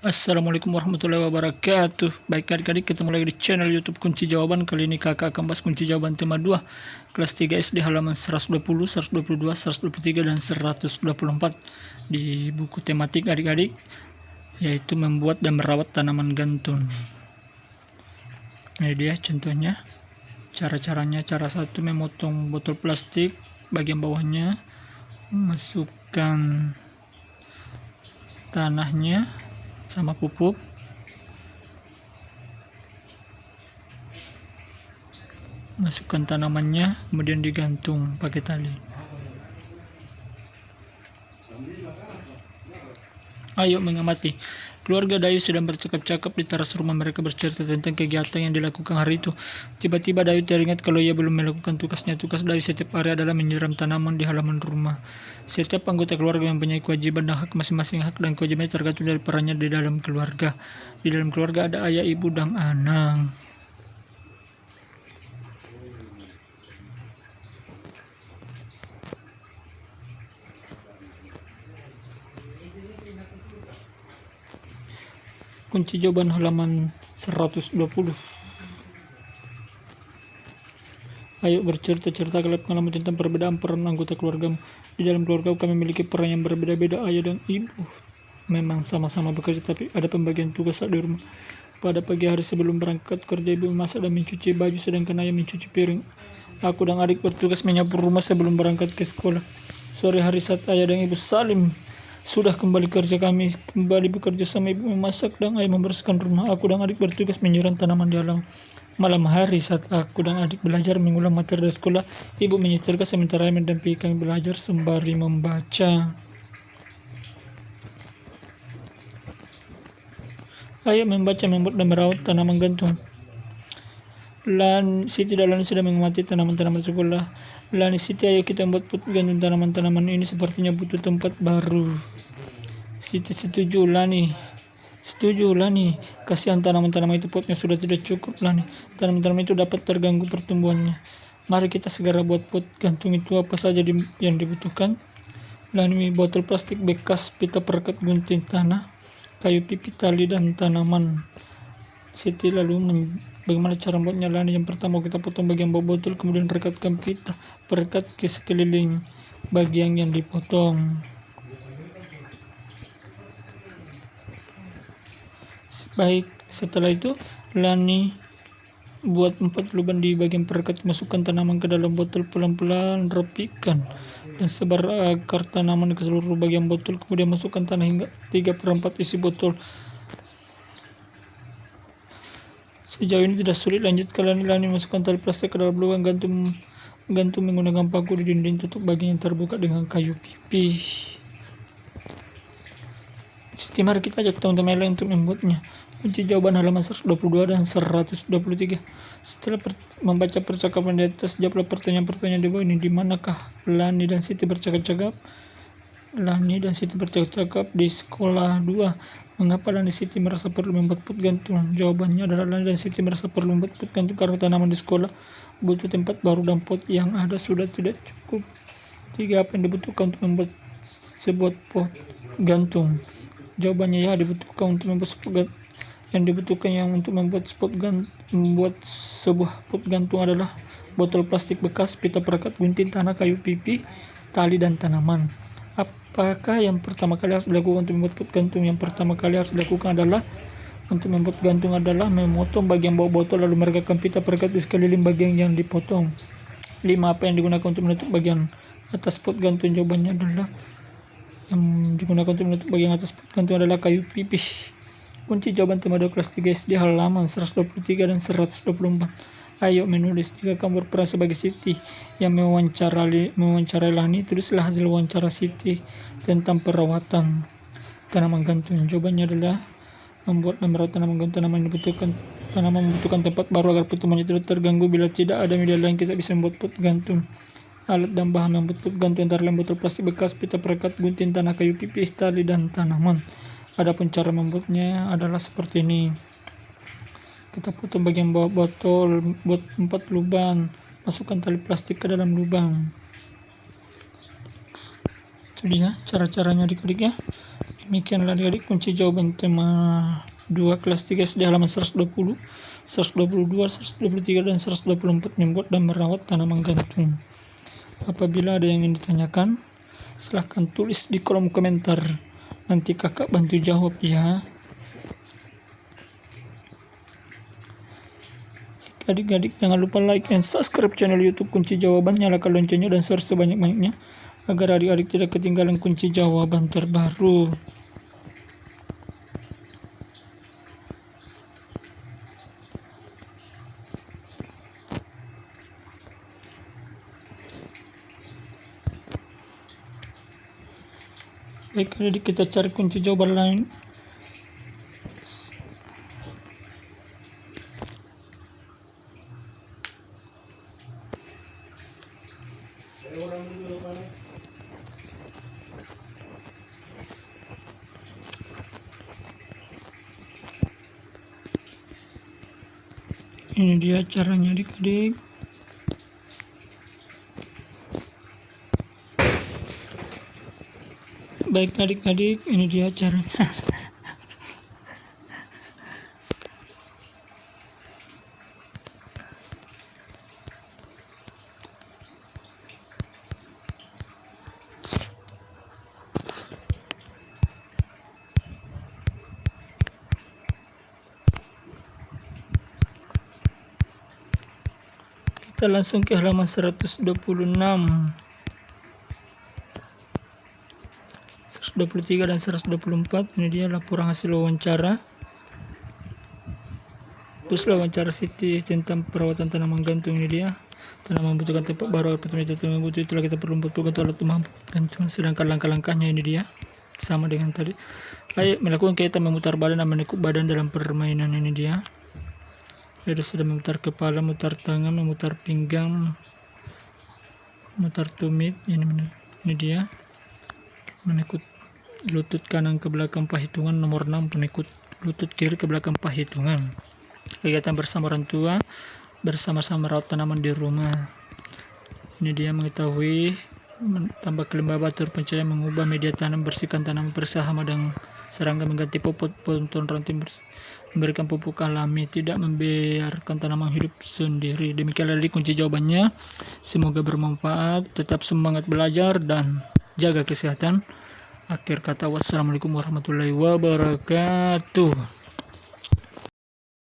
Assalamualaikum warahmatullahi wabarakatuh. Baik adik-adik, ketemu lagi di channel YouTube Kunci Jawaban. Kali ini kakak akan bahas kunci jawaban tema 2 kelas 3 SD halaman 120, 122, 123 dan 124 di buku tematik adik-adik, yaitu membuat dan merawat tanaman gantung. Ini dia contohnya. Cara-caranya, cara satu, memotong botol plastik bagian bawahnya, masukkan tanahnya sama pupuk, masukkan tanamannya, kemudian digantung pakai tali. Ayo mengamati. Keluarga Dayu sedang bercakap-cakap di teras rumah. Mereka bercerita tentang kegiatan yang dilakukan hari itu. Tiba-tiba Dayu teringat kalau ia belum melakukan tugasnya. Tugas Dayu setiap hari adalah menyiram tanaman di halaman rumah. Setiap anggota keluarga mempunyai kewajiban dan hak masing-masing. Hak dan kewajibannya tergantung dari perannya di dalam keluarga. Di dalam keluarga ada ayah, ibu, dan anak. Kunci jawaban halaman 120. Ayo bercerita-cerita pengalaman tentang perbedaan peran anggota keluargamu. Di dalam keluarga kami memiliki peran yang berbeda-beda. Ayah dan ibu memang sama-sama bekerja, tapi ada pembagian tugas saat di rumah. Pada pagi hari sebelum berangkat kerja, ibu memasak dan mencuci baju, sedangkan ayah mencuci piring. Aku dan adik bertugas menyapu rumah sebelum berangkat ke sekolah. Sore hari saat ayah dan ibu saling sudah kembali kerja, kami kembali bekerja sama. Ibu memasak dan ayah membersihkan rumah. Aku dan adik bertugas menyiram tanaman di halaman. Malam hari saat aku dan adik belajar mengulang materi dari sekolah, ibu menyetrika sementara ayah mendampingi kami belajar sembari membaca. Ayah membaca, membuat dan merawat tanaman gantung. Siti dan Lani sudah mengamati tanaman-tanaman sekolah. Lani, Siti, ayo kita membuat pot gantung tanaman-tanaman ini, sepertinya butuh tempat baru. Siti setuju. Lani setuju. Lani, kasihan tanaman-tanaman itu, potnya sudah tidak cukup. Lani, tanaman-tanaman itu dapat terganggu pertumbuhannya. Mari kita segera buat pot gantung itu. Apa saja yang dibutuhkan? Lani, botol plastik bekas, pita perekat gunting tanah, kayu pipi, tali, dan tanaman. Siti, lalu bagaimana cara membuatnya? Lani, yang pertama kita potong bagian bawah botol, kemudian rekatkan pita perekat ke sekeliling bagian yang dipotong. Baik, setelah itu Lani buat 4 lubang di bagian perekat. Masukkan tanaman ke dalam botol, pelan-pelan rapikan dan sebar akar tanaman ke seluruh bagian botol. Kemudian masukkan tanah hingga 3/4 isi botol. Sejauh ini tidak sulit. Lanjutkan. Lani masukkan tali plastik ke dalam lubang, gantung menggunakan paku di dinding. Tutup bagian yang terbuka dengan kayu pipi. Siti, mari kita ajak teman-teman lain untuk membuatnya. Kunci jawaban halaman 122 dan 123. Setelah membaca percakapan di atas, jawablah pertanyaan-pertanyaan di bawah ini. Di manakah Lani dan Siti bercakap-cakap? Lani dan Siti bercakap-cakap di sekolah 2. Mengapa Lani dan Siti merasa perlu membuat pot gantung? Jawabannya adalah Lani dan Siti merasa perlu membuat pot gantung karena tanaman di sekolah butuh tempat baru dan pot yang ada sudah tidak cukup. 3. Apa yang dibutuhkan untuk membuat sebuah pot gantung? Jawabannya ya, dibutuhkan untuk membuat spot gantung. Yang dibutuhkan untuk membuat sebuah pot gantung adalah botol plastik bekas, pita perekat, gunting tanah, kayu pipi, tali, dan tanaman. Apakah yang pertama kali harus dilakukan untuk membuat pot gantung? Yang pertama kali harus dilakukan adalah memotong bagian bawah botol, lalu merekatkan pita perekat di sekeliling bagian yang dipotong. 5. Apa yang digunakan untuk menutup bagian atas pot gantung? Jawabannya adalah yang digunakan untuk menutup bagian atas pot gantung adalah kayu pipi. Kunci jawaban tema 2 kelas 3 SD halaman 123 dan 124. Ayo menulis. Jika kamu berperan sebagai Siti yang mewawancarai Lani, tulislah hasil wawancara Siti tentang perawatan tanaman gantung. Jawabannya adalah membuat dan merawat tanaman gantung. Tanaman membutuhkan tempat baru agar pertumbuhannya tidak terganggu. Bila tidak ada media lain, kita bisa membuat pot gantung. Alat dan bahan membuat pot gantung antara lain botol plastik bekas, pita perekat, gunting tanah, kayu pipi, tali, dan tanaman. Adapun cara membuatnya adalah seperti ini. Kita potong bagian bawah botol, buat 4 lubang, masukkan tali plastik ke dalam lubang. Itu dia cara-caranya adik-adik ya. Demikianlah adik-adik kunci jawaban tema 2 kelas 3 SD halaman 120, 122, 123, dan 124 membuat dan merawat tanaman gantung. Apabila ada yang ingin ditanyakan, silahkan tulis di kolom komentar. Nanti kakak bantu jawab ya. Adik-adik jangan lupa like and subscribe channel YouTube Kunci Jawaban, nyalakan loncengnya dan share sebanyak-banyaknya agar adik-adik tidak ketinggalan kunci jawaban terbaru. Baik adik, kita cari kunci jawaban lain. Ini dia caranya adik-adik. Baik adik-adik, ini dia caranya. Kita langsung ke halaman 126, 123 dan 124. Ini dia laporan hasil wawancara. Terus wawancara Siti tentang perawatan tanaman gantung. Ini dia, tanaman membutuhkan tempat baru, tanaman butuh, itulah kita perlu membutuhkan alat pemampu gantung. Sedangkan langkah-langkahnya ini dia sama dengan tadi. Baik, melakukan kegiatan memutar badan dan menekuk badan dalam permainan. Ini dia. Jadi sudah memutar kepala, memutar tangan, memutar pinggang, memutar tumit. Ini dia, menekuk lutut kanan ke belakang pahitungan. Nomor 6, menekuk lutut kiri ke belakang pahitungan. Kegiatan bersama orang tua, bersama-sama merawat tanaman di rumah. Ini dia, mengetahui, tambah kelembaban atur pencahayaan, mengubah media tanam, bersihkan tanaman, periksa hama dan serangga, mengganti popot, potong ranting, memberikan pupuk alami, tidak membiarkan tanaman hidup sendiri. Demikianlah kunci jawabannya. Semoga bermanfaat. Tetap semangat belajar dan jaga kesehatan. Akhir kata, wassalamualaikum warahmatullahi wabarakatuh.